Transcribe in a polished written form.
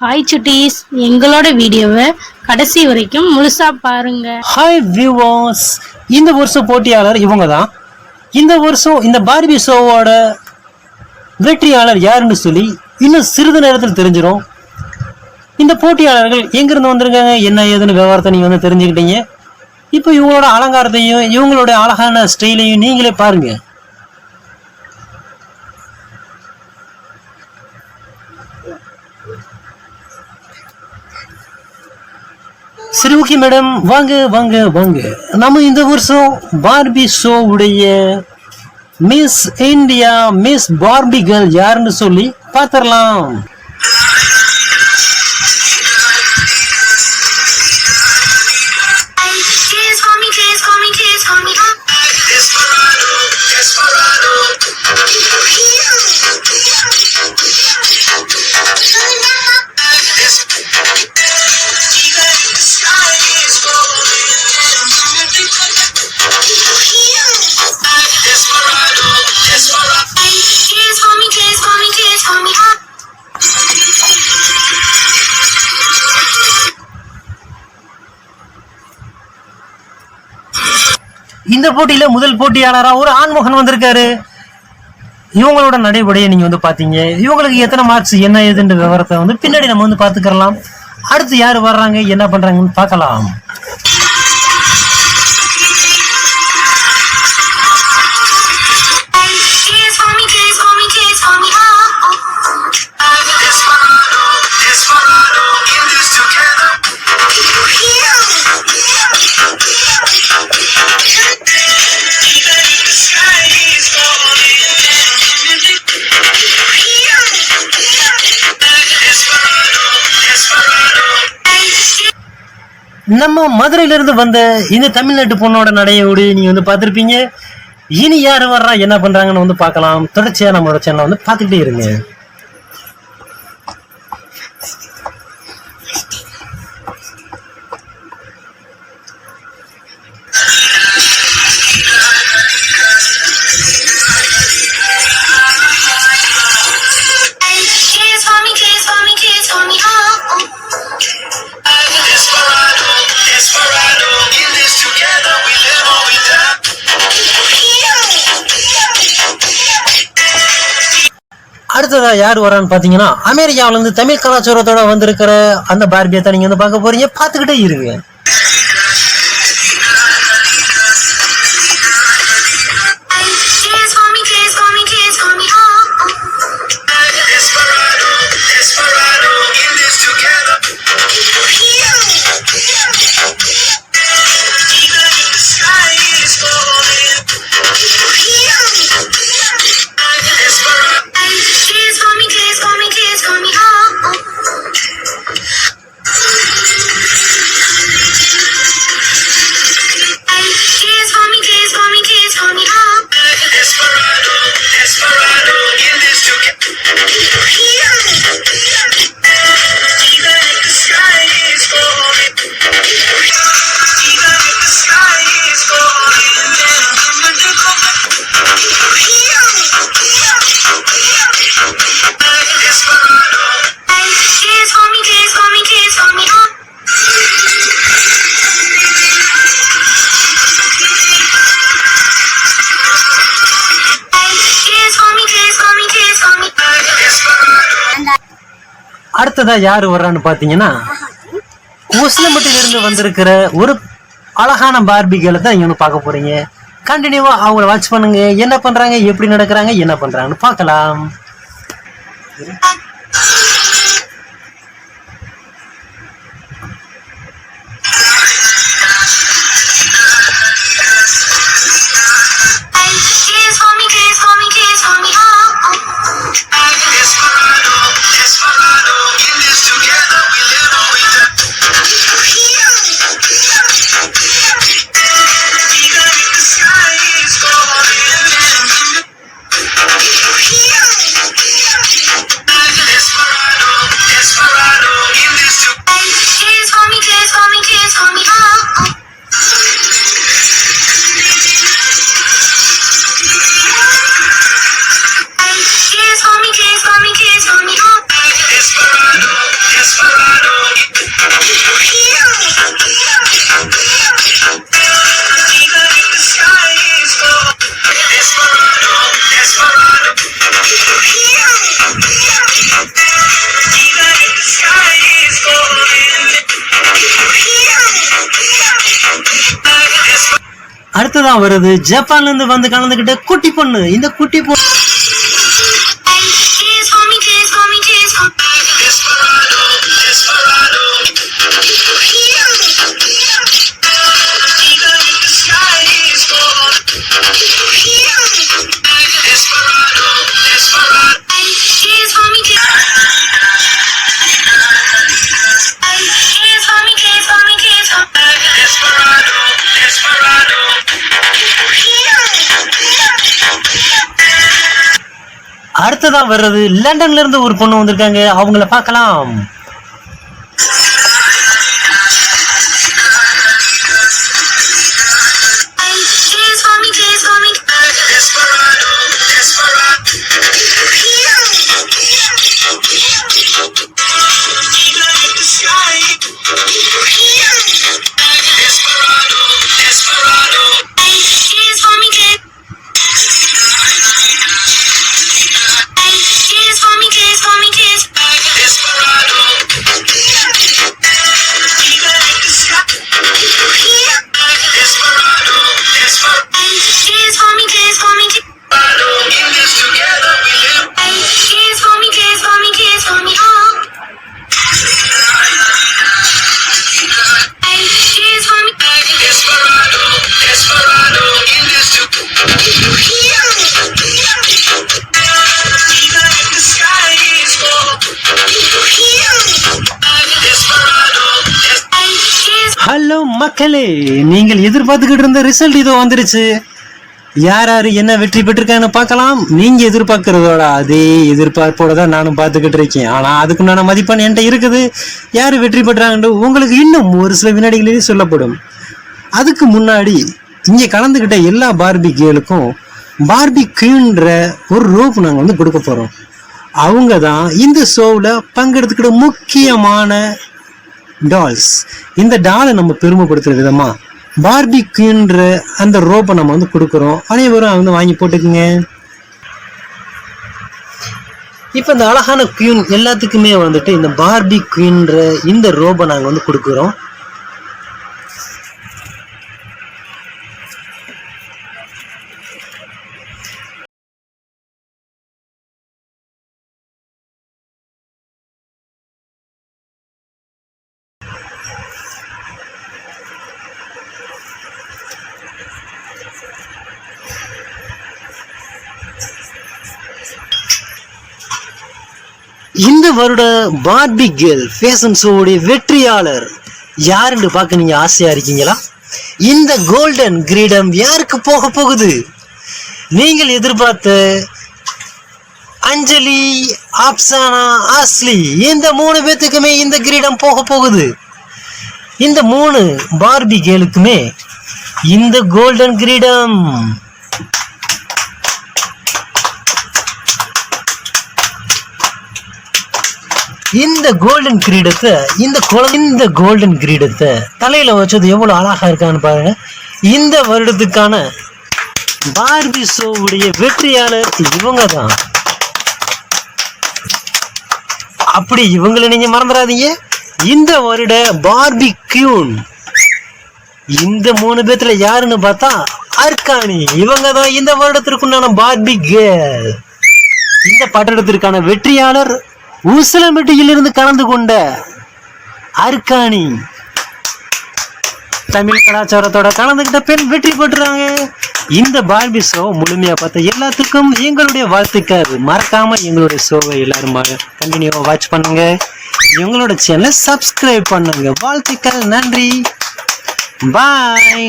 Hi சுட்டீஸ், எங்களோட வீடியோவை கடைசி வரைக்கும் முழுசா பாருங்க. ஹாய் வியூவர்ஸ், இந்த வருஷம் போட்டியாளர் இவங்க தான். இந்த வருஷம் இந்த பார்பி ஷோவோட வெற்றியாளர் யாருன்னு சொல்லி இன்னும் சிறிது நேரத்தில் தெரிஞ்சிடும். இந்த போட்டியாளர்கள் எங்கிருந்து வந்திருக்காங்க, என்ன ஏதுன்னு விவரத்தை நீங்க வந்து தெரிஞ்சுக்கிட்டீங்க. இப்போ இவங்களோட அலங்காரத்தையும் இவங்களோட அழகான ஸ்டைலையும் நீங்களே பாருங்க. சரி, ஓகே மேடம், வாங்க வாங்க வாங்க. நம்ம இந்த வருஷம் பார்பி ஷோ உடைய miss India miss Barbie girl யாருன்னு சொல்லி பார்த்துடலாம். இந்த போட்டியில முதல் போட்டியாளரா ஒரு ஆண்மகன் வந்திருக்காரு. இவங்களோட நடைமுறையை நீங்க வந்து பாத்தீங்க. இவங்களுக்கு எத்தனை மார்க்ஸ் என்ன ஏதுன்ற விவரத்தை வந்து பின்னாடி நம்ம வந்து பாத்துக்கலாம். அடுத்து யாரு வர்றாங்க, என்ன பண்றாங்கன்னு பார்க்கலாம். நம்ம மதுரையில இருந்து வந்த இந்த தமிழ்நாட்டு பொண்ணோட நடையோடு நீங்க வந்து பார்த்திருப்பீங்க. இனி யாரு வர்றா, என்ன பண்றாங்கன்னு வந்து பார்க்கலாம். தொடர்ச்சியா நம்மளோட சேனலை வந்து பார்த்துக்கிட்டே இருங்க. அடுத்ததா யார் வரான்னு பாத்தீங்கன்னா, அமெரிக்காவில இருந்து தமிழ் கலாச்சாரத்தோட வந்திருக்கிற அந்த பார்பியை தான் நீங்க வந்து பார்க்க போறீங்க. பார்த்துக்கிட்டே இருங்க. அடுத்ததா யாரு வர்றான்னு பாத்தீங்கன்னா, உசிலம்பட்டில இருந்து வந்திருக்கிற ஒரு அழகான பார்பிகளை தான் நீங்க வந்து பார்க்க போறீங்க. கண்டினியூவா அவங்கள வாட்ச் பண்ணுங்க. என்ன பண்றாங்க, எப்படி நடக்கிறாங்க, என்ன பண்றாங்கன்னு பார்க்கலாம். அடுத்ததான் வருது ஜப்பான்ல இருந்து வந்து கலந்துகிட்ட குட்டி பொண்ணு. இந்த குட்டி பொண்ணு அடுத்ததான் வர்றது லண்டன்ல இருந்து ஒரு பொண்ணு வந்திருக்காங்க. அவங்கள பார்க்கலாம். ஹலோ மக்களே, நீங்கள் எதிர்பார்த்துக்கிட்டு இருந்த ரிசல்ட் இதோ வந்துருச்சு. யார் யாரு என்ன வெற்றி பெற்றிருக்காங்கன்னு பார்க்கலாம். நீங்க எதிர்பார்க்கறதோட அதே எதிர்பார்ப்போட தான் நானும் பார்த்துக்கிட்டு இருக்கேன். ஆனா அதுக்குண்டான மதிப்பெண் என்கிட்ட இருக்குது. யாரு வெற்றி பெற்றாங்கன்னு உங்களுக்கு இன்னும் ஒரு சில வினாடிகளிலே சொல்லப்படும். அதுக்கு முன்னாடி இங்க கலந்துகிட்ட எல்லா பார்பி கேளுக்கும் பார்பி குயின்ற ஒரு ரோப் நாங்கள் வந்து கொடுக்க போறோம். அவங்க தான் இந்த ஷோவில் பங்கெடுத்துக்கிட்ட முக்கியமான டால்ஸ். இந்த டாலை நம்ம பெருமைப்படுத்துற விதமா பார்பி குயின்ற அந்த ரோப்பை நம்ம வந்து கொடுக்குறோம். அனைவரும் வந்து வாங்கி போட்டுக்குங்க. இப்போ இந்த அழகான குயின் எல்லாத்துக்குமே வந்துட்டு இந்த பார்பி குயின்ற இந்த ரோப்பை நாங்கள் வந்து கொடுக்குறோம். இந்த வருட பார்பி கேர்ள் ஃபேஷன் ஷோவுடைய வெற்றியாளர் யாருன்னு பார்க்க நீங்க ஆசையா இருக்கீங்களா? இந்த கோல்டன் கிரீடம் யாருக்கு போக போகுது? நீங்கள் எதிர்பார்த்த அஞ்சலி, அப்சானா, ஆஸ்லி இந்த 3 பேத்துக்குமே இந்த கிரீடம் போக போகுது. இந்த 3 பார்பி கேர்ளுக்குமே இந்த கோல்டன் கிரீடம். இந்த கோல்டன் கிரீடத்தை இந்த கோல்டன் கிரீடத்தை தலையில வச்சது எவ்வளவு அழகா இருக்கான்னு பாருங்க. இந்த வருடத்துக்கான பார்பி ஷோவுடைய வெற்றியாளர் இவங்க தான். அப்படி இவங்களை நீங்க மறந்துடாதீங்க. இந்த வருட பார்பி கியூன் இந்த 3 பேத்துல யாருன்னு பார்த்தா அர்கானி. இவங்க தான் இந்த வருடத்திற்குண்டான பார்பி கேர்ள். இந்த பட்டணத்திற்கான வெற்றியாளர் உசிலம்பட்டியிலிருந்து கலந்து கொண்ட அர்கானி. தமிழ் கலாச்சாரத்தோட கலந்துகிட்ட பெண் வெற்றி பெற்றுறாங்க. இந்த பார்பி ஷோ முழுமையா பார்த்த எல்லாத்துக்கும் எங்களுடைய வாழ்த்துக்கள். மறக்காம எங்களுடைய ஷோவை எல்லாரும் கண்டினியூவா வாட்ச் பண்ணுங்க. எங்களோட சேனலை சப்ஸ்கிரைப் பண்ணுங்க. வாழ்த்துக்கள். நன்றி. பாய்.